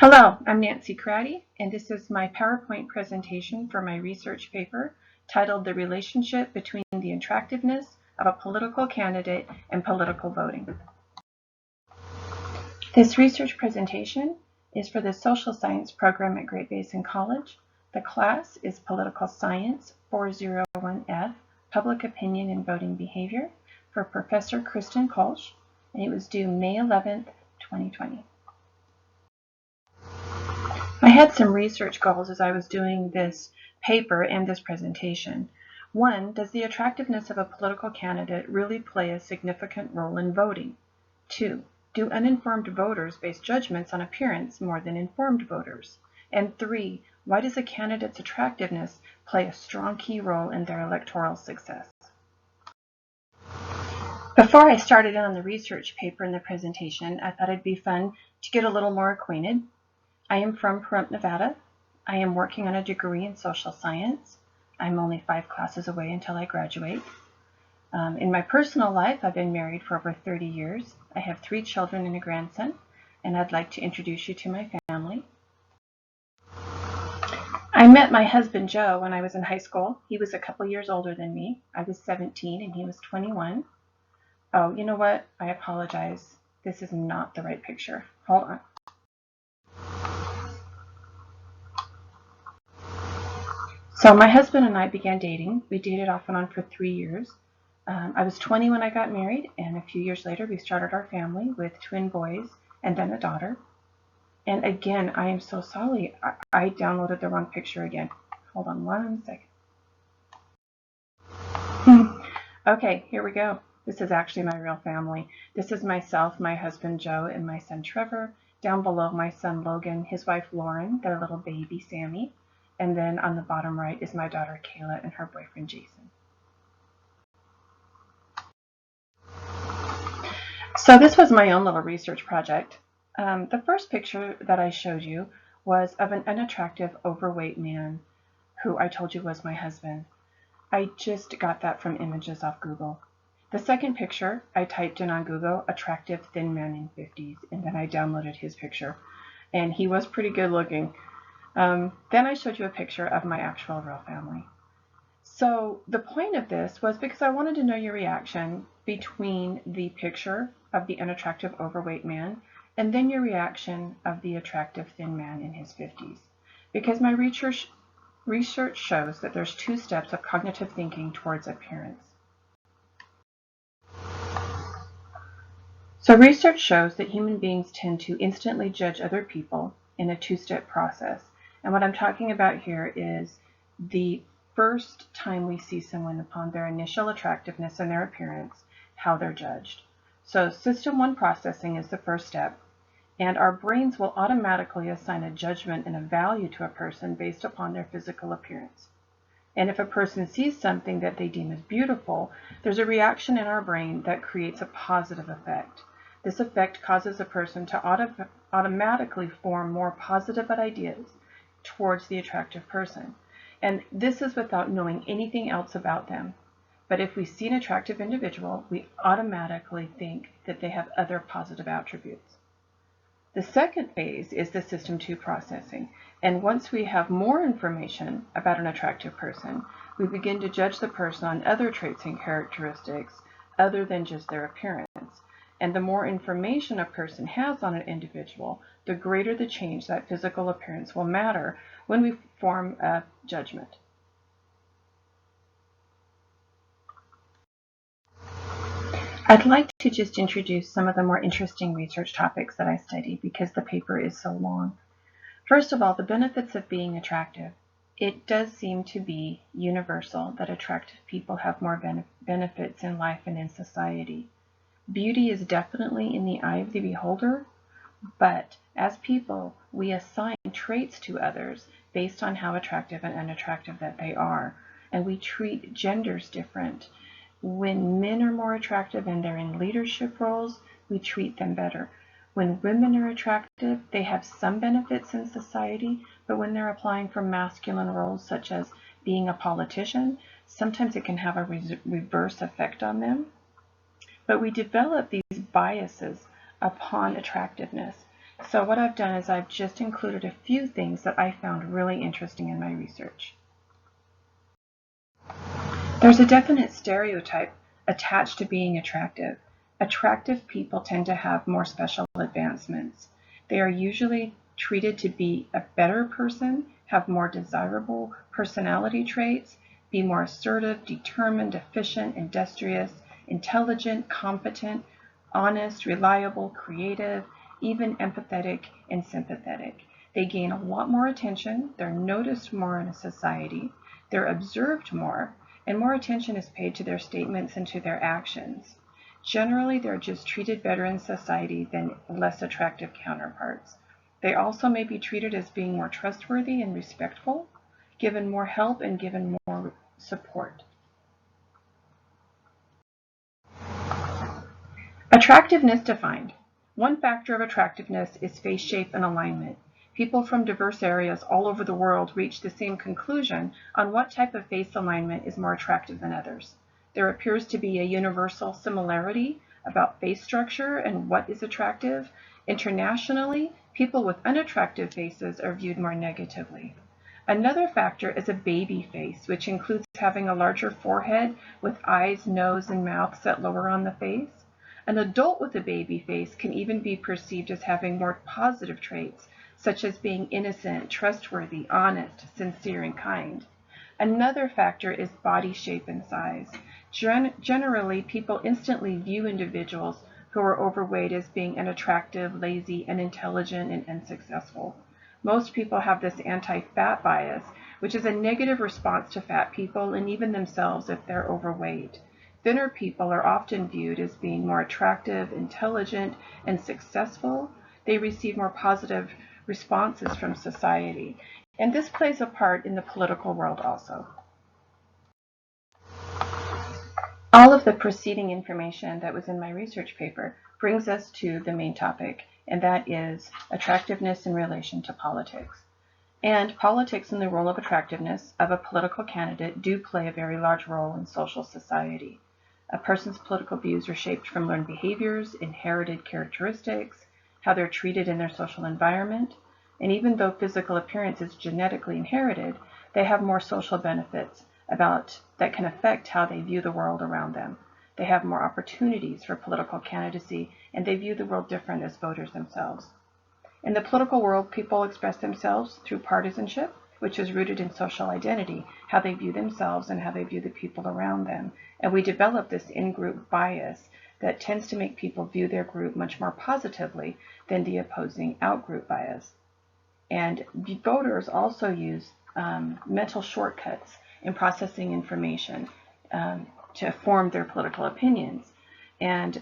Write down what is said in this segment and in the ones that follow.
Hello, I'm Nancy Craddy, and this is my PowerPoint presentation for my research paper titled The Relationship Between the Attractiveness of a Political Candidate and Political Voting. This research presentation is for the Social Science program at Great Basin College. The class is Political Science 401F, Public Opinion and Voting Behavior, for Professor Kristen Kolsch, and it was due May 11th, 2020. I had some research goals as I was doing this paper and this presentation. One, does the attractiveness of a political candidate really play a significant role in voting? Two, do uninformed voters base judgments on appearance more than informed voters? And three, why does a candidate's attractiveness play a strong key role in their electoral success? Before I started on the research paper and the presentation, I thought it'd be fun to get a little more acquainted. I am from Pahrump, Nevada. I am working on a degree in social science. I'm only 5 classes away until I graduate. In my personal life, I've been married for over 30 years. I have 3 children and a grandson, and I'd like to introduce you to my family. I met my husband, Joe, when I was in high school. He was a couple years older than me. I was 17 and he was 21. Oh, you know what? I apologize. This is not the right picture. Hold on. So my husband and I began dating. We dated off and on for 3 years. I was 20 when I got married, and a few years later we started our family with twin boys and then a daughter. And again, I am so sorry. I downloaded the wrong picture again. Hold on one second. Okay, here we go. This is actually my real family. This is myself, my husband Joe, and my son Trevor. Down below, my son Logan, his wife Lauren, their little baby Sammy. And then on the bottom right is my daughter Kayla and her boyfriend Jason. So this was my own little research project. The first picture that I showed you was of an unattractive, overweight man who I told you was my husband. I just got that from images off Google. The second picture, I typed in on Google, attractive thin man in 50s, and then I downloaded his picture. And he was pretty good looking. Then I showed you a picture of my actual real family. So the point of this was because I wanted to know your reaction between the picture of the unattractive overweight man and then your reaction of the attractive thin man in his 50s. Because my research shows that there's 2 steps of cognitive thinking towards appearance. So research shows that human beings tend to instantly judge other people in a 2-step process. And what I'm talking about here is the first time we see someone upon their initial attractiveness and their appearance, how they're judged. So System 1 processing is the first step, and our brains will automatically assign a judgment and a value to a person based upon their physical appearance. And if a person sees something that they deem as beautiful, there's a reaction in our brain that creates a positive effect. This effect causes a person to automatically form more positive ideas towards the attractive person. And this is without knowing anything else about them. But if we see an attractive individual, we automatically think that they have other positive attributes. The second phase is the System 2 processing. And once we have more information about an attractive person, we begin to judge the person on other traits and characteristics other than just their appearance. And the more information a person has on an individual, the greater the change that physical appearance will matter when we form a judgment. I'd like to just introduce some of the more interesting research topics that I study because the paper is so long. First of all, the benefits of being attractive. It does seem to be universal that attractive people have more benefits in life and in society. Beauty is definitely in the eye of the beholder, but as people, we assign traits to others based on how attractive and unattractive that they are, and we treat genders different. When men are more attractive and they're in leadership roles, we treat them better. When women are attractive, they have some benefits in society, but when they're applying for masculine roles such as being a politician, sometimes it can have a reverse effect on them. But we develop these biases upon attractiveness. So what I've done is I've just included a few things that I found really interesting in my research. There's a definite stereotype attached to being attractive. Attractive people tend to have more special advancements. They are usually treated to be a better person, have more desirable personality traits, be more assertive, determined, efficient, industrious, intelligent, competent, honest, reliable, creative, even empathetic and sympathetic. They gain a lot more attention, they're noticed more in a society, they're observed more, and more attention is paid to their statements and to their actions. Generally, they're just treated better in society than less attractive counterparts. They also may be treated as being more trustworthy and respectful, given more help and given more support. Attractiveness defined. One factor of attractiveness is face shape and alignment. People from diverse areas all over the world reach the same conclusion on what type of face alignment is more attractive than others. There appears to be a universal similarity about face structure and what is attractive. Internationally, people with unattractive faces are viewed more negatively. Another factor is a baby face, which includes having a larger forehead with eyes, nose, and mouth set lower on the face. An adult with a baby face can even be perceived as having more positive traits, such as being innocent, trustworthy, honest, sincere, and kind. Another factor is body shape and size. Generally, people instantly view individuals who are overweight as being unattractive, lazy, unintelligent, and unsuccessful. Most people have this anti-fat bias, which is a negative response to fat people and even themselves if they're overweight. Thinner people are often viewed as being more attractive, intelligent, and successful. They receive more positive responses from society. And this plays a part in the political world also. All of the preceding information that was in my research paper brings us to the main topic, and that is attractiveness in relation to politics. And politics and the role of attractiveness of a political candidate do play a very large role in social society. A person's political views are shaped from learned behaviors, inherited characteristics, how they're treated in their social environment, and even though physical appearance is genetically inherited, they have more social benefits that can affect how they view the world around them. They have more opportunities for political candidacy, and they view the world different as voters themselves. In the political world, people express themselves through partisanship, which is rooted in social identity, how they view themselves and how they view the people around them. And we develop this in-group bias that tends to make people view their group much more positively than the opposing out-group bias. And voters also use mental shortcuts in processing information to form their political opinions. And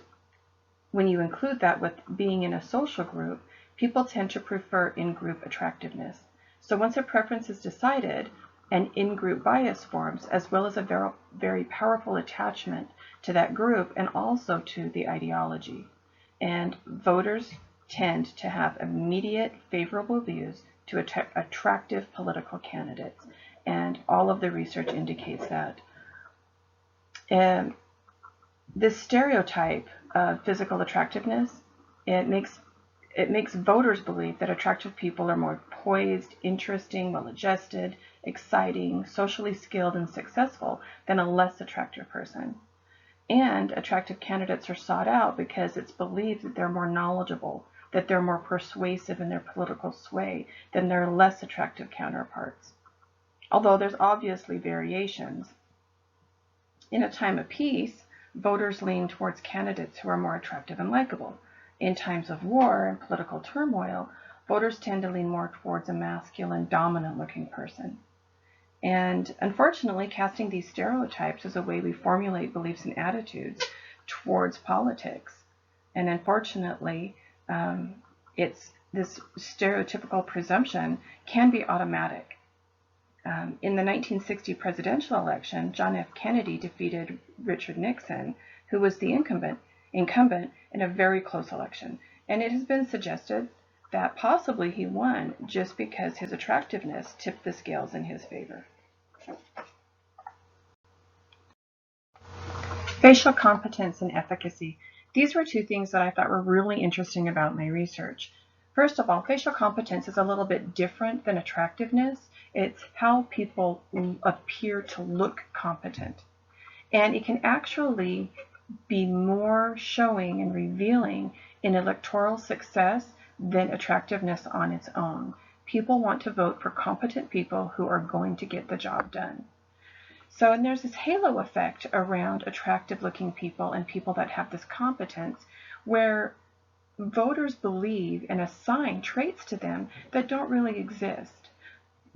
when you include that with being in a social group, people tend to prefer in-group attractiveness. So once a preference is decided, an in-group bias forms, as well as a very powerful attachment to that group and also to the ideology. And voters tend to have immediate favorable views to attractive political candidates. And all of the research indicates that. This stereotype of physical attractiveness, it makes voters believe that attractive people are more poised, interesting, well-adjusted, exciting, socially skilled, and successful than a less attractive person. And attractive candidates are sought out because it's believed that they're more knowledgeable, that they're more persuasive in their political sway than their less attractive counterparts. Although there's obviously variations. In a time of peace, voters lean towards candidates who are more attractive and likable. In times of war and political turmoil, voters tend to lean more towards a masculine, dominant-looking person. And unfortunately, casting these stereotypes is a way we formulate beliefs and attitudes towards politics. And unfortunately, this stereotypical presumption can be automatic. In the 1960 presidential election, John F. Kennedy defeated Richard Nixon, who was the incumbent in a very close election. And it has been suggested that possibly he won just because his attractiveness tipped the scales in his favor. Facial competence and efficacy. These were two things that I thought were really interesting about my research. First of all, facial competence is a little bit different than attractiveness. It's how people appear to look competent. And it can actually be more showing and revealing in electoral success than attractiveness on its own. People want to vote for competent people who are going to get the job done. So, and there's this halo effect around attractive looking people and people that have this competence where voters believe and assign traits to them that don't really exist.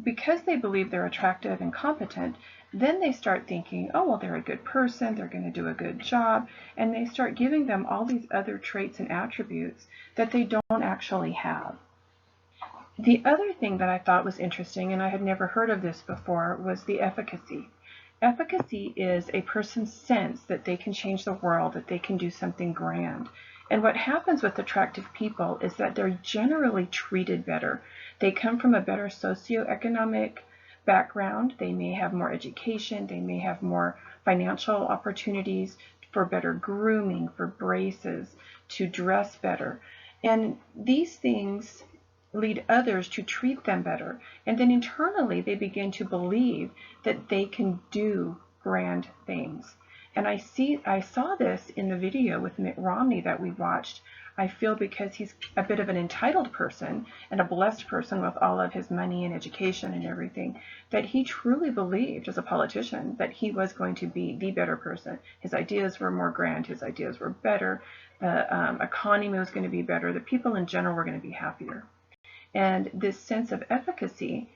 Because they believe they're attractive and competent, then they start thinking, oh, well, they're a good person, they're going to do a good job, and they start giving them all these other traits and attributes that they don't actually have. The other thing that I thought was interesting, and I had never heard of this before, was the efficacy. Efficacy is a person's sense that they can change the world, that they can do something grand. And what happens with attractive people is that they're generally treated better. They come from a better socioeconomic background. They may have more education. They may have more financial opportunities for better grooming, for braces, to dress better. And these things lead others to treat them better. And then internally, they begin to believe that they can do grand things. And I saw this in the video with Mitt Romney that we watched. I feel because he's a bit of an entitled person and a blessed person with all of his money and education and everything, that he truly believed as a politician that he was going to be the better person. His ideas were more grand. His ideas were better. The economy was going to be better. The people in general were going to be happier. And this sense of efficacy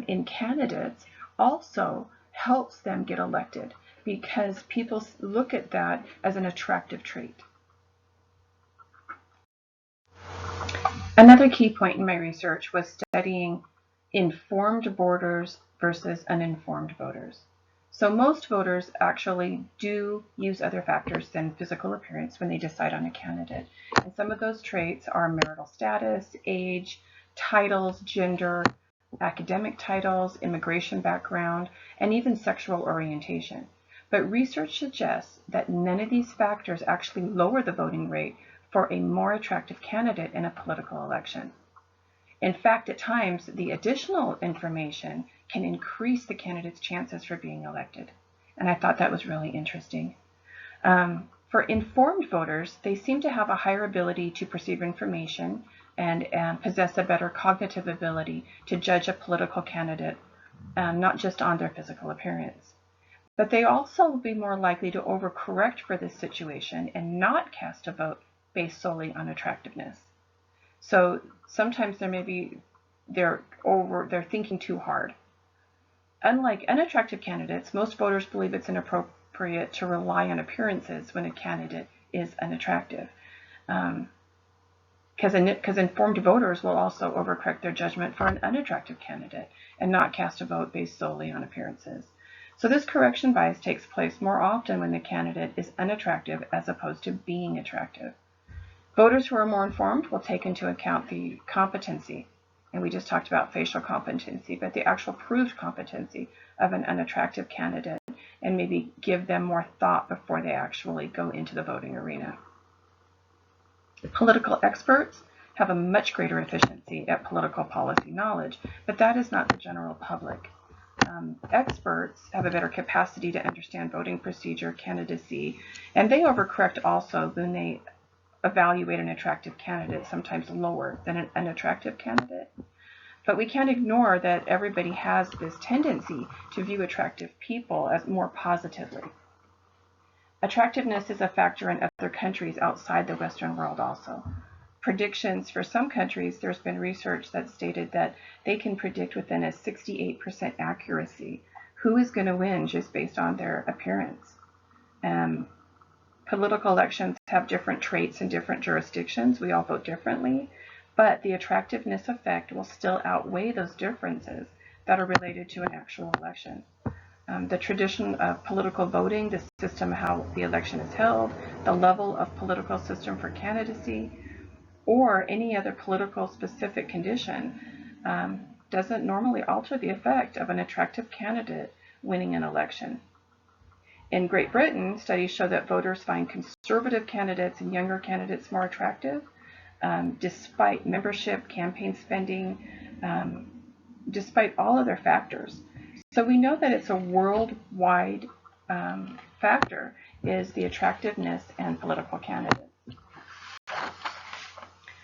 in candidates also helps them get elected, because people look at that as an attractive trait. Another key point in my research was studying informed voters versus uninformed voters. So most voters actually do use other factors than physical appearance when they decide on a candidate. And some of those traits are marital status, age, titles, gender, academic titles, immigration background, and even sexual orientation. But research suggests that none of these factors actually lower the voting rate for a more attractive candidate in a political election. In fact, at times, the additional information can increase the candidate's chances for being elected. And I thought that was really interesting. For informed voters, they seem to have a higher ability to perceive information and possess a better cognitive ability to judge a political candidate, not just on their physical appearance. But they also will be more likely to overcorrect for this situation and not cast a vote based solely on attractiveness. So sometimes they're thinking too hard. Unlike unattractive candidates, most voters believe it's inappropriate to rely on appearances when a candidate is unattractive. Because informed voters will also overcorrect their judgment for an unattractive candidate and not cast a vote based solely on appearances. So this correction bias takes place more often when the candidate is unattractive as opposed to being attractive. Voters who are more informed will take into account the competency, and we just talked about facial competency, but the actual proved competency of an unattractive candidate, and maybe give them more thought before they actually go into the voting arena. Political experts have a much greater efficiency at political policy knowledge, but that is not the general public. Experts have a better capacity to understand voting procedure, candidacy, and they overcorrect also when they evaluate an attractive candidate, sometimes lower than an unattractive candidate. But we can't ignore that everybody has this tendency to view attractive people as more positively. Attractiveness is a factor in other countries outside the Western world also. Predictions for some countries, there's been research that stated that they can predict within a 68% accuracy who is going to win just based on their appearance. Political elections have different traits in different jurisdictions. We all vote differently, but the attractiveness effect will still outweigh those differences that are related to an actual election. The tradition of political voting, the system how the election is held, the level of political system for candidacy, or any other political specific condition doesn't normally alter the effect of an attractive candidate winning an election. In Great Britain, studies show that voters find conservative candidates and younger candidates more attractive. despite membership, campaign spending, um, despite all other factors. So we know that it's a worldwide factor is the attractiveness and political candidates.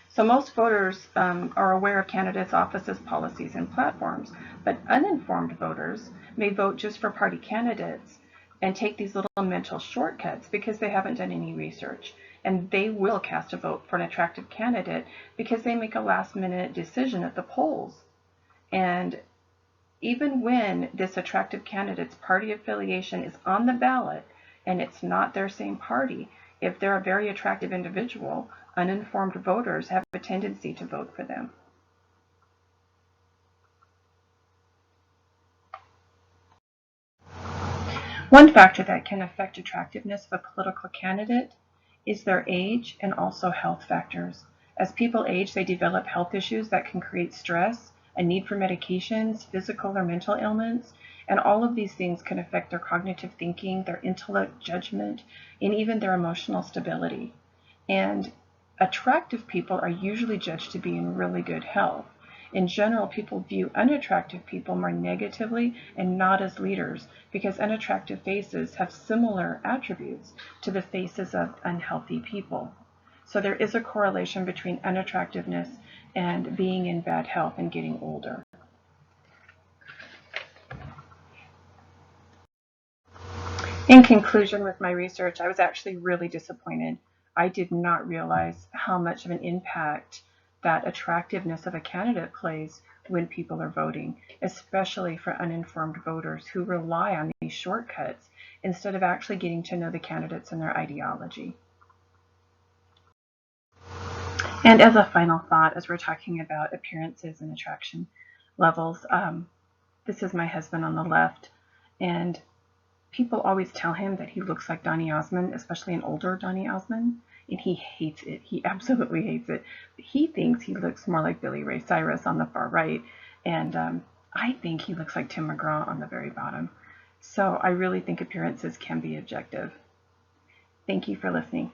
So most voters are aware of candidates' offices, policies, and platforms, but uninformed voters may vote just for party candidates and take these little mental shortcuts because they haven't done any research. And they will cast a vote for an attractive candidate because they make a last-minute decision at the polls. And even when this attractive candidate's party affiliation is on the ballot and it's not their same party, if they're a very attractive individual, uninformed voters have a tendency to vote for them. One factor that can affect attractiveness of a political candidate is their age and also health factors. As people age, they develop health issues that can create stress, a need for medications, physical or mental ailments, and all of these things can affect their cognitive thinking, their intellect, judgment, and even their emotional stability. And attractive people are usually judged to be in really good health. In general, people view unattractive people more negatively and not as leaders because unattractive faces have similar attributes to the faces of unhealthy people. So there is a correlation between unattractiveness and being in bad health and getting older. In conclusion, with my research, I was actually really disappointed. I did not realize how much of an impact that attractiveness of a candidate plays when people are voting, especially for uninformed voters who rely on these shortcuts instead of actually getting to know the candidates and their ideology. And as a final thought, as we're talking about appearances and attraction levels, this is my husband on the left, and people always tell him that he looks like Donny Osmond, especially an older Donny Osmond, and he hates it. He absolutely hates it. He thinks he looks more like Billy Ray Cyrus on the far right, and I think he looks like Tim McGraw on the very bottom. So I really think appearances can be objective. Thank you for listening.